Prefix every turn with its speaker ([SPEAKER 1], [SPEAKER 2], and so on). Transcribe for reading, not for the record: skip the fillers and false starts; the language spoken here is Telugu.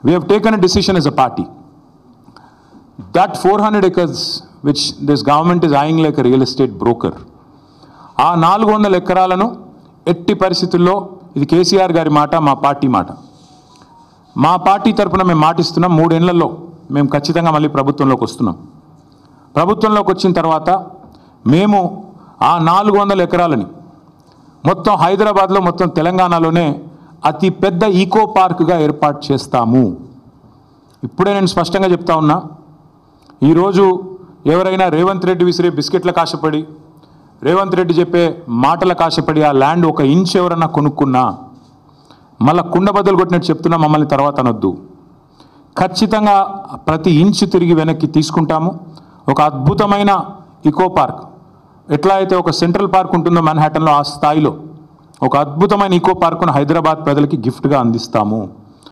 [SPEAKER 1] We have taken a decision as a party that 400 acres which this government is eyeing like a real estate broker, ఆ 400 ఎకరాలను ఎట్టి పరిస్థితుల్లో, ఇది కేసీఆర్ గారి మాట, మా పార్టీ మాట, మా పార్టీ తరపున మేము మాటిస్తున్నాం, 3 ఏళ్లలో మేము ఖచ్చితంగా మళ్ళీ ప్రభుత్వంలోకి వస్తున్నాం. ప్రభుత్వంలోకి వచ్చిన తర్వాత మేము ఆ 400 ఎకరాలని మొత్తం హైదరాబాద్లో, మొత్తం తెలంగాణలోనే అతి పెద్ద ఈకో పార్క్గా ఏర్పాటు చేస్తాము. ఇప్పుడే నేను స్పష్టంగా చెప్తా ఉన్నా, ఈరోజు ఎవరైనా రేవంత్ రెడ్డి విసిరే బిస్కెట్లకు ఆశపడి, రేవంత్ రెడ్డి చెప్పే మాటలకు ఆశపడి ఆ ల్యాండ్ 1 ఇంచ్ ఎవరన్నా కొనుక్కున్నా మళ్ళీ కుండబద్దలు కొట్టినట్టు చెప్తున్నా, మమ్మల్ని తర్వాత అనొద్దు. ఖచ్చితంగా ప్రతి ఇంచు తిరిగి వెనక్కి తీసుకుంటాము. ఒక అద్భుతమైన ఈకో పార్క్, ఎట్లా అయితే ఒక సెంట్రల్ పార్క్ ఉంటుందో మన్హాటన్లో, ఆ స్థాయిలో ఒక అద్భుతమైన ఈకో పార్కును హైదరాబాద్ ప్రజలకి గిఫ్ట్గా అందిస్తాము.